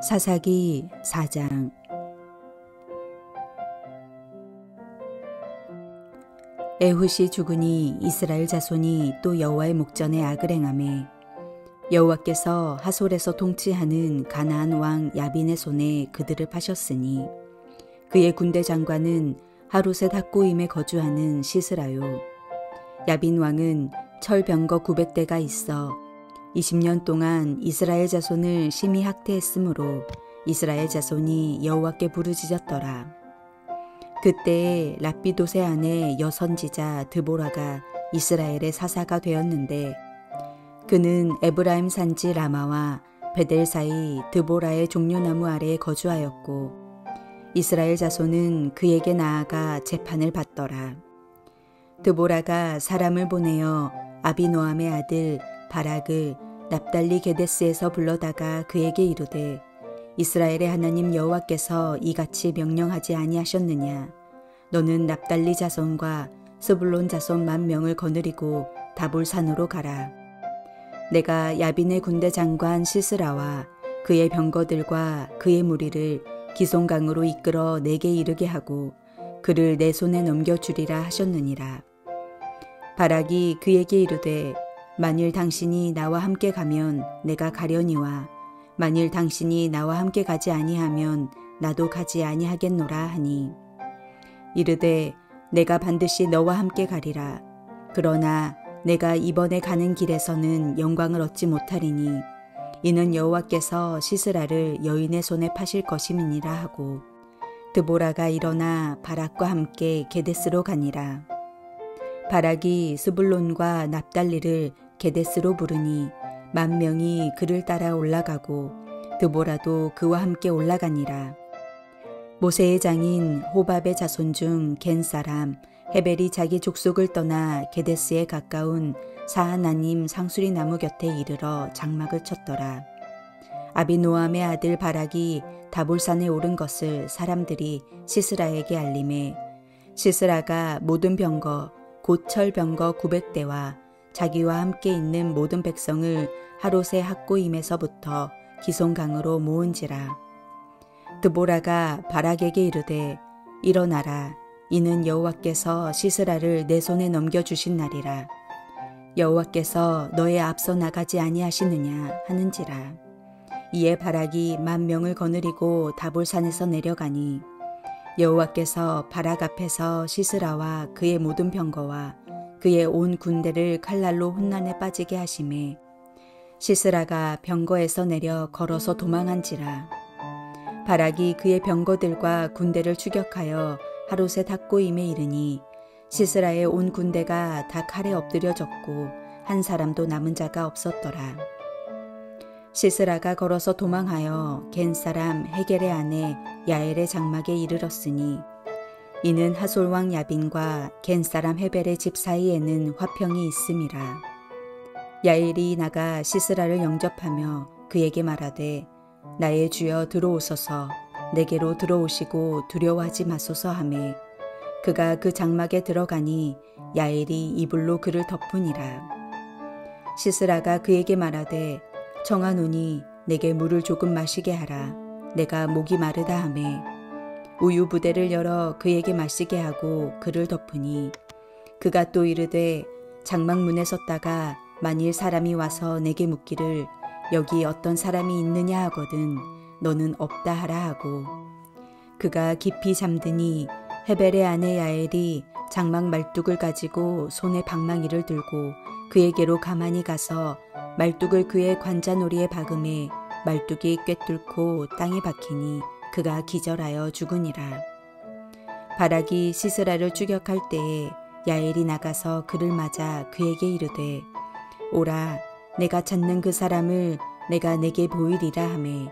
사사기 4장. 에훗이 죽으니 이스라엘 자손이 또 여호와의 목전에 악을 행하매 여호와께서 하솔에서 통치하는 가나안 왕 야빈의 손에 그들을 파셨으니 그의 군대 장관은 하롯의 핫고임에 거주하는 시스라요. 야빈 왕은 철병거 900대가 있어 20년 동안 이스라엘 자손을 심히 학대했으므로 이스라엘 자손이 여호와께 부르짖었더라. 그때에 라피도세 아내 여선지자 드보라가 이스라엘의 사사가 되었는데 그는 에브라임 산지 라마와 베델 사이 드보라의 종려나무 아래에 거주하였고 이스라엘 자손은 그에게 나아가 재판을 받더라. 드보라가 사람을 보내어 아비노함의 아들 바락을 납달리 게데스에서 불러다가 그에게 이르되 이스라엘의 하나님 여호와께서 이같이 명령하지 아니하셨느냐. 너는 납달리 자손과 스불론 자손 10,000명을 거느리고 다볼산으로 가라. 내가 야빈의 군대 장관 시스라와 그의 병거들과 그의 무리를 기송강으로 이끌어 내게 이르게 하고 그를 내 손에 넘겨주리라 하셨느니라. 바락이 그에게 이르되 만일 당신이 나와 함께 가면 내가 가려니와 만일 당신이 나와 함께 가지 아니하면 나도 가지 아니하겠노라 하니 이르되 내가 반드시 너와 함께 가리라. 그러나 내가 이번에 가는 길에서는 영광을 얻지 못하리니 이는 여호와께서 시스라를 여인의 손에 파실 것임이니라 하고 드보라가 일어나 바락과 함께 게데스로 가니라. 바락이 스불론과 납달리를 게데스로 부르니 10,000명이 그를 따라 올라가고 드보라도 그와 함께 올라가니라. 모세의 장인 호밥의 자손 중 겐 사람 헤벨이 자기 족속을 떠나 게데스에 가까운 사하나님 상수리 나무 곁에 이르러 장막을 쳤더라. 아비노함의 아들 바락이 다볼산에 오른 것을 사람들이 시스라에게 알림해 시스라가 모든 병거 곧 철병거 900대와 자기와 함께 있는 모든 백성을 하롯의 핫고임에서부터 기송강으로 모은지라. 드보라가 바락에게 이르되 일어나라. 이는 여호와께서 시스라를 내 손에 넘겨주신 날이라. 여호와께서 너의 앞서 나가지 아니하시느냐 하는지라. 이에 바락이 10,000명을 거느리고 다볼산에서 내려가니 여호와께서 바락 앞에서 시스라와 그의 모든 병거와 그의 온 군대를 칼날로 혼란에 빠지게 하심에 시스라가 병거에서 내려 걸어서 도망한지라. 바락이 그의 병거들과 군대를 추격하여 하롯의 핫고임에 이르니 시스라의 온 군대가 다 칼에 엎드려졌고 한 사람도 남은 자가 없었더라. 시스라가 걸어서 도망하여 겐 사람 헤겔의 아내 야엘의 장막에 이르렀으니 이는 하솔 왕 야빈과 겐 사람 헤벨의 집 사이에는 화평이 있음이라. 야엘이 나가 시스라를 영접하며 그에게 말하되 나의 주여 들어오소서. 내게로 들어오시고 두려워하지 마소서 하매 그가 그 장막에 들어가니 야엘이 이불로 그를 덮으니라. 시스라가 그에게 말하되 청하노니 내게 물을 조금 마시게 하라. 내가 목이 마르다 하매 우유 부대를 열어 그에게 마시게 하고 그를 덮으니 그가 또 이르되 장막 문에 섰다가 만일 사람이 와서 내게 묻기를 여기 어떤 사람이 있느냐 하거든 너는 없다 하라 하고 그가 깊이 잠드니 헤벨의 아내 야엘이 장막 말뚝을 가지고 손에 방망이를 들고 그에게로 가만히 가서 말뚝을 그의 관자놀이에 박음에 말뚝이 꿰뚫고 땅에 박히니 그가 기절하여 죽으니라. 바락이 시스라를 추격할 때에 야엘이 나가서 그를 맞아 그에게 이르되 오라 내가 찾는 그 사람을 내가 내게 보이리라 하매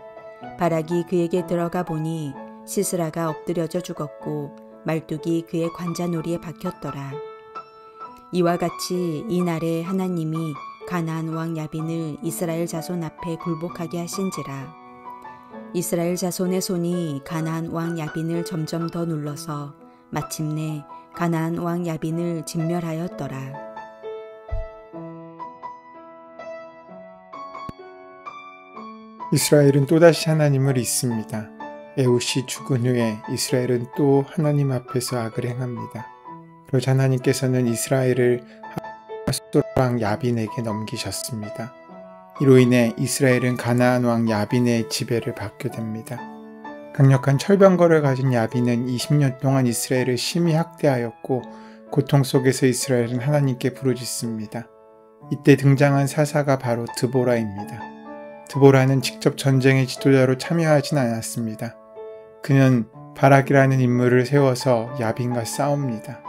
바락이 그에게 들어가 보니 시스라가 엎드려져 죽었고 말뚝이 그의 관자놀이에 박혔더라. 이와 같이 이날에 하나님이 가나안 왕 야빈을 이스라엘 자손 앞에 굴복하게 하신지라. 이스라엘 자손의 손이 가나안 왕 야빈을 점점 더 눌러서 마침내 가나안 왕 야빈을 진멸하였더라. 이스라엘은 또다시 하나님을 잊습니다. 에훗이 죽은 후에 이스라엘은 또 하나님 앞에서 악을 행합니다. 그러자 하나님께서는 이스라엘을 하솔 왕 야빈에게 넘기셨습니다. 이로 인해 이스라엘은 가나안 왕 야빈의 지배를 받게 됩니다. 강력한 철병거를 가진 야빈은 20년 동안 이스라엘을 심히 학대하였고 고통 속에서 이스라엘은 하나님께 부르짖습니다. 이때 등장한 사사가 바로 드보라입니다. 드보라는 직접 전쟁의 지도자로 참여하진 않았습니다. 그는 바락이라는 인물을 세워서 야빈과 싸웁니다.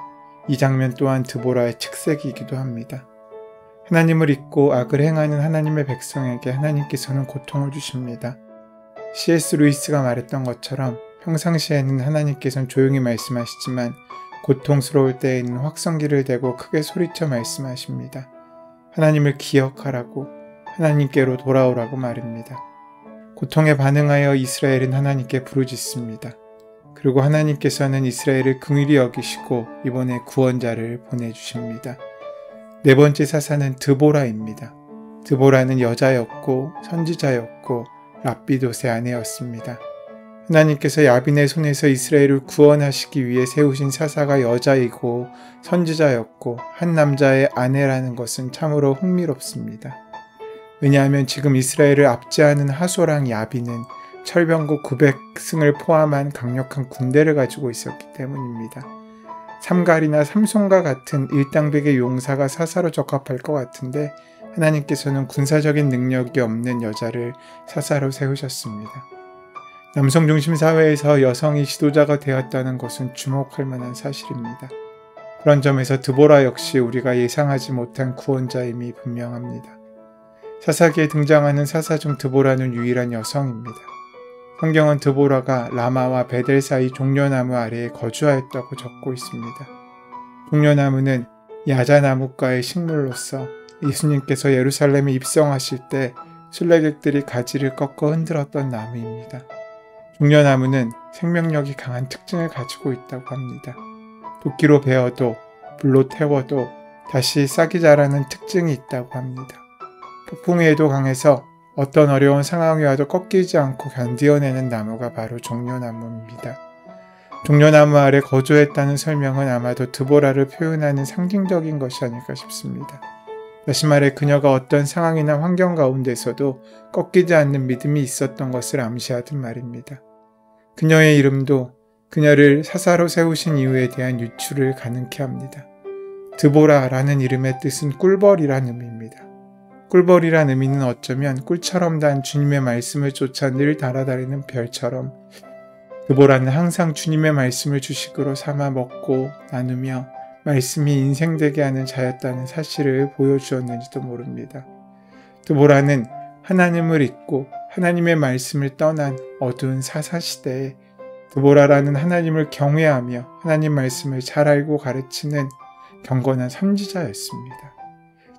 이 장면 또한 드보라의 측색이기도 합니다. 하나님을 잊고 악을 행하는 하나님의 백성에게 하나님께서는 고통을 주십니다. C.S. 루이스가 말했던 것처럼 평상시에는 하나님께서는 조용히 말씀하시지만 고통스러울 때에는 확성기를 대고 크게 소리쳐 말씀하십니다. 하나님을 기억하라고, 하나님께로 돌아오라고 말입니다. 고통에 반응하여 이스라엘은 하나님께 부르짖습니다. 그리고 하나님께서는 이스라엘을 긍휼히 여기시고 이번에 구원자를 보내주십니다. 네 번째 사사는 드보라입니다. 드보라는 여자였고 선지자였고 랍비돗의 아내였습니다. 하나님께서 야빈의 손에서 이스라엘을 구원하시기 위해 세우신 사사가 여자이고 선지자였고 한 남자의 아내라는 것은 참으로 흥미롭습니다. 왜냐하면 지금 이스라엘을 압제하는 하솔 왕 야빈은 철병거 900승을 포함한 강력한 군대를 가지고 있었기 때문입니다. 삼갈이나 삼손과 같은 일당백의 용사가 사사로 적합할 것 같은데 하나님께서는 군사적인 능력이 없는 여자를 사사로 세우셨습니다. 남성 중심 사회에서 여성이 지도자가 되었다는 것은 주목할 만한 사실입니다. 그런 점에서 드보라 역시 우리가 예상하지 못한 구원자임이 분명합니다. 사사기에 등장하는 사사 중 드보라는 유일한 여성입니다. 성경은 드보라가 라마와 베델 사이 종려나무 아래에 거주하였다고 적고 있습니다. 종려나무는 야자나무과의 식물로서 예수님께서 예루살렘에 입성하실 때 순례객들이 가지를 꺾어 흔들었던 나무입니다. 종려나무는 생명력이 강한 특징을 가지고 있다고 합니다. 도끼로 베어도 불로 태워도 다시 싹이 자라는 특징이 있다고 합니다. 폭풍에도 강해서 어떤 어려운 상황이 와도 꺾이지 않고 견디어내는 나무가 바로 종려나무입니다. 종려나무 아래 거주했다는 설명은 아마도 드보라를 표현하는 상징적인 것이 아닐까 싶습니다. 다시 말해 그녀가 어떤 상황이나 환경 가운데서도 꺾이지 않는 믿음이 있었던 것을 암시하듯 말입니다. 그녀의 이름도 그녀를 사사로 세우신 이유에 대한 유추를 가능케 합니다. 드보라라는 이름의 뜻은 꿀벌이란 의미입니다. 꿀벌이란 의미는 어쩌면 꿀처럼 단 주님의 말씀을 쫓아 늘 달아다니는 별처럼 드보라는 항상 주님의 말씀을 주식으로 삼아 먹고 나누며 말씀이 인생되게 하는 자였다는 사실을 보여주었는지도 모릅니다. 드보라는 하나님을 잊고 하나님의 말씀을 떠난 어두운 사사시대에 드보라라는 하나님을 경외하며 하나님 말씀을 잘 알고 가르치는 경건한 선지자였습니다.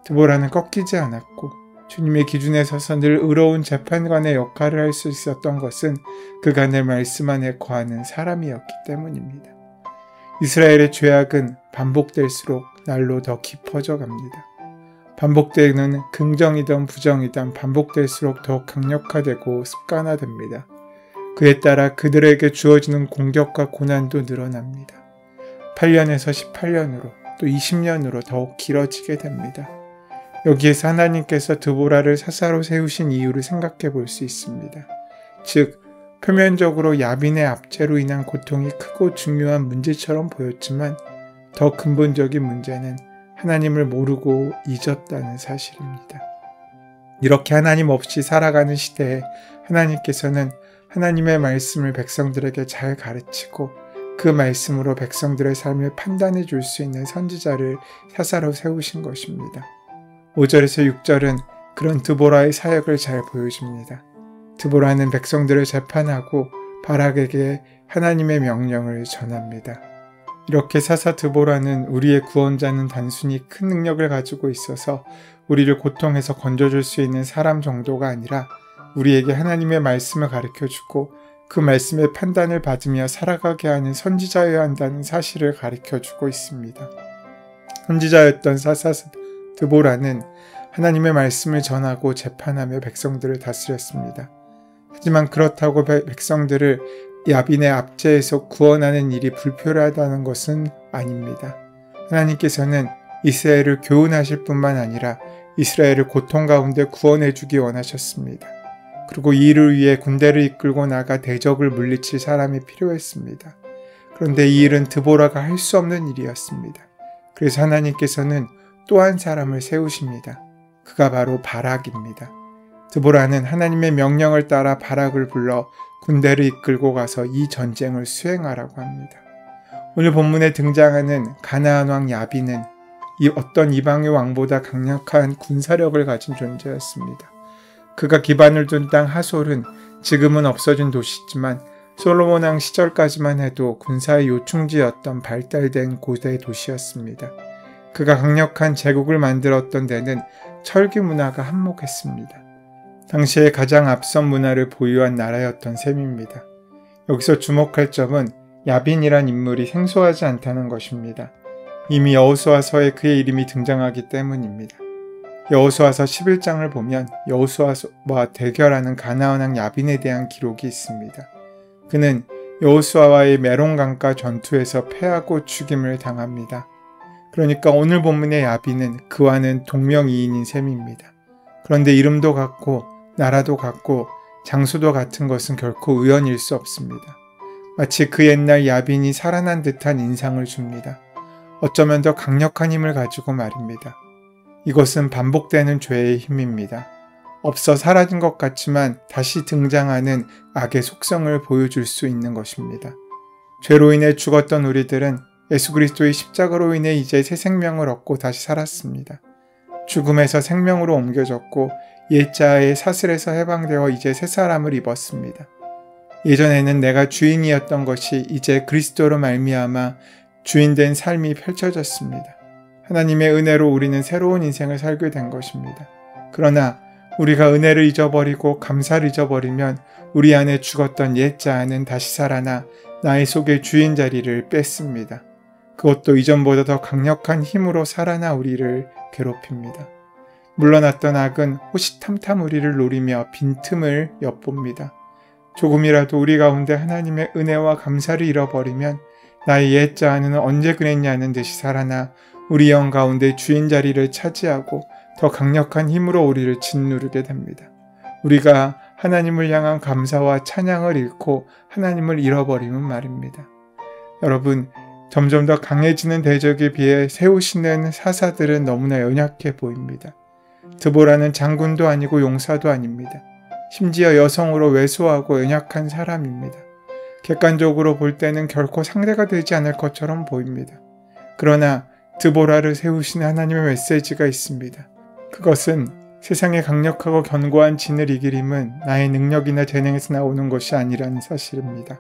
드보라는 꺾이지 않았고 주님의 기준에 서서 늘 의로운 재판관의 역할을 할 수 있었던 것은 그간의 말씀 안에 거하는 사람이었기 때문입니다. 이스라엘의 죄악은 반복될수록 날로 더 깊어져 갑니다. 반복되는 긍정이든 부정이든 반복될수록 더욱 강력화되고 습관화됩니다. 그에 따라 그들에게 주어지는 공격과 고난도 늘어납니다. 8년에서 18년으로 또 20년으로 더욱 길어지게 됩니다. 여기에서 하나님께서 드보라를 사사로 세우신 이유를 생각해 볼 수 있습니다. 즉, 표면적으로 야빈의 압제로 인한 고통이 크고 중요한 문제처럼 보였지만 더 근본적인 문제는 하나님을 모르고 잊었다는 사실입니다. 이렇게 하나님 없이 살아가는 시대에 하나님께서는 하나님의 말씀을 백성들에게 잘 가르치고 그 말씀으로 백성들의 삶을 판단해 줄 수 있는 선지자를 사사로 세우신 것입니다. 5절에서 6절은 그런 드보라의 사역을 잘 보여줍니다. 드보라는 백성들을 재판하고 바락에게 하나님의 명령을 전합니다. 이렇게 사사 드보라는 우리의 구원자는 단순히 큰 능력을 가지고 있어서 우리를 고통에서 건져줄 수 있는 사람 정도가 아니라 우리에게 하나님의 말씀을 가르쳐주고 그 말씀의 판단을 받으며 살아가게 하는 선지자여야 한다는 사실을 가르쳐주고 있습니다. 선지자였던 사사 드보라는 하나님의 말씀을 전하고 재판하며 백성들을 다스렸습니다. 하지만 그렇다고 백성들을 야빈의 압제에서 구원하는 일이 불필요하다는 것은 아닙니다. 하나님께서는 이스라엘을 교훈하실 뿐만 아니라 이스라엘을 고통 가운데 구원해 주기 원하셨습니다. 그리고 이 일을 위해 군대를 이끌고 나가 대적을 물리칠 사람이 필요했습니다. 그런데 이 일은 드보라가 할 수 없는 일이었습니다. 그래서 하나님께서는 또 한 사람을 세우십니다. 그가 바로 바락입니다. 드보라는 하나님의 명령을 따라 바락을 불러 군대를 이끌고 가서 이 전쟁을 수행하라고 합니다. 오늘 본문에 등장하는 가나안 왕 야빈은 어떤 이방의 왕보다 강력한 군사력을 가진 존재였습니다. 그가 기반을 둔 땅 하솔은 지금은 없어진 도시지만 솔로몬 왕 시절까지만 해도 군사의 요충지였던 발달된 고대 도시였습니다. 그가 강력한 제국을 만들었던 데는 철기 문화가 한몫했습니다. 당시에 가장 앞선 문화를 보유한 나라였던 셈입니다. 여기서 주목할 점은 야빈이란 인물이 생소하지 않다는 것입니다. 이미 여호수아서에 그의 이름이 등장하기 때문입니다. 여호수아서 11장을 보면 여호수아와 대결하는 가나안 왕 야빈에 대한 기록이 있습니다. 그는 여호수아와의 메론강가 전투에서 패하고 죽임을 당합니다. 그러니까 오늘 본문의 야빈은 그와는 동명이인인 셈입니다. 그런데 이름도 같고 나라도 같고 장소도 같은 것은 결코 우연일 수 없습니다. 마치 그 옛날 야빈이 살아난 듯한 인상을 줍니다. 어쩌면 더 강력한 힘을 가지고 말입니다. 이것은 반복되는 죄의 힘입니다. 없어 사라진 것 같지만 다시 등장하는 악의 속성을 보여줄 수 있는 것입니다. 죄로 인해 죽었던 우리들은 예수 그리스도의 십자가로 인해 이제 새 생명을 얻고 다시 살았습니다. 죽음에서 생명으로 옮겨졌고 옛자의 사슬에서 해방되어 이제 새 사람을 입었습니다. 예전에는 내가 주인이었던 것이 이제 그리스도로 말미암아 주인된 삶이 펼쳐졌습니다. 하나님의 은혜로 우리는 새로운 인생을 살게 된 것입니다. 그러나 우리가 은혜를 잊어버리고 감사를 잊어버리면 우리 안에 죽었던 옛자아는 다시 살아나 나의 속에 주인 자리를 뺐습니다. 그것도 이전보다 더 강력한 힘으로 살아나 우리를 괴롭힙니다. 물러났던 악은 호시탐탐 우리를 노리며 빈틈을 엿봅니다. 조금이라도 우리 가운데 하나님의 은혜와 감사를 잃어버리면 나의 옛자아는 언제 그랬냐는 듯이 살아나 우리 영 가운데 주인 자리를 차지하고 더 강력한 힘으로 우리를 짓누르게 됩니다. 우리가 하나님을 향한 감사와 찬양을 잃고 하나님을 잃어버리면 말입니다. 여러분, 점점 더 강해지는 대적에 비해 세우시는 사사들은 너무나 연약해 보입니다. 드보라는 장군도 아니고 용사도 아닙니다. 심지어 여성으로 왜소하고 연약한 사람입니다. 객관적으로 볼 때는 결코 상대가 되지 않을 것처럼 보입니다. 그러나 드보라를 세우신 하나님의 메시지가 있습니다. 그것은 세상의 강력하고 견고한 진을 이길 힘은 나의 능력이나 재능에서 나오는 것이 아니라는 사실입니다.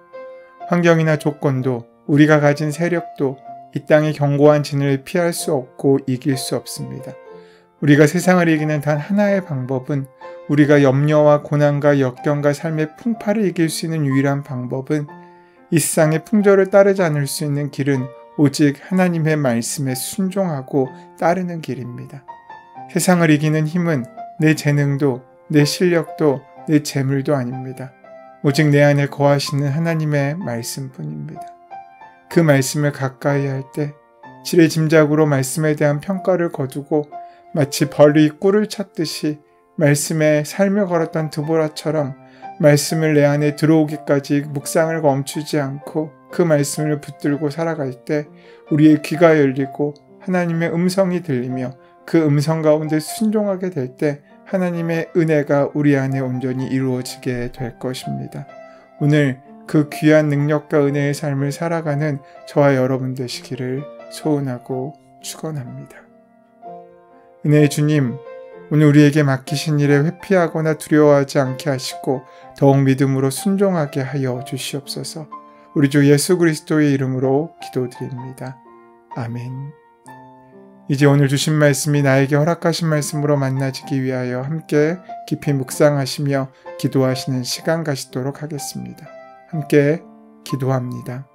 환경이나 조건도 우리가 가진 세력도 이 땅의 견고한 진을 피할 수 없고 이길 수 없습니다. 우리가 세상을 이기는 단 하나의 방법은 우리가 염려와 고난과 역경과 삶의 풍파를 이길 수 있는 유일한 방법은 이 세상의 풍조를 따르지 않을 수 있는 길은 오직 하나님의 말씀에 순종하고 따르는 길입니다. 세상을 이기는 힘은 내 재능도 내 실력도 내 재물도 아닙니다. 오직 내 안에 거하시는 하나님의 말씀뿐입니다. 그 말씀을 가까이 할 때 지레짐작으로 말씀에 대한 평가를 거두고 마치 벌이 꿀을 찾듯이 말씀에 삶을 걸었던 드보라처럼 말씀을 내 안에 들어오기까지 묵상을 멈추지 않고 그 말씀을 붙들고 살아갈 때 우리의 귀가 열리고 하나님의 음성이 들리며 그 음성 가운데 순종하게 될 때 하나님의 은혜가 우리 안에 온전히 이루어지게 될 것입니다. 오늘 그 귀한 능력과 은혜의 삶을 살아가는 저와 여러분 되시기를 소원하고 축원합니다. 은혜의 주님, 오늘 우리에게 맡기신 일에 회피하거나 두려워하지 않게 하시고 더욱 믿음으로 순종하게 하여 주시옵소서. 우리 주 예수 그리스도의 이름으로 기도드립니다. 아멘. 이제 오늘 주신 말씀이 나에게 허락하신 말씀으로 만나지기 위하여 함께 깊이 묵상하시며 기도하시는 시간 가지도록 하겠습니다. 함께 기도합니다.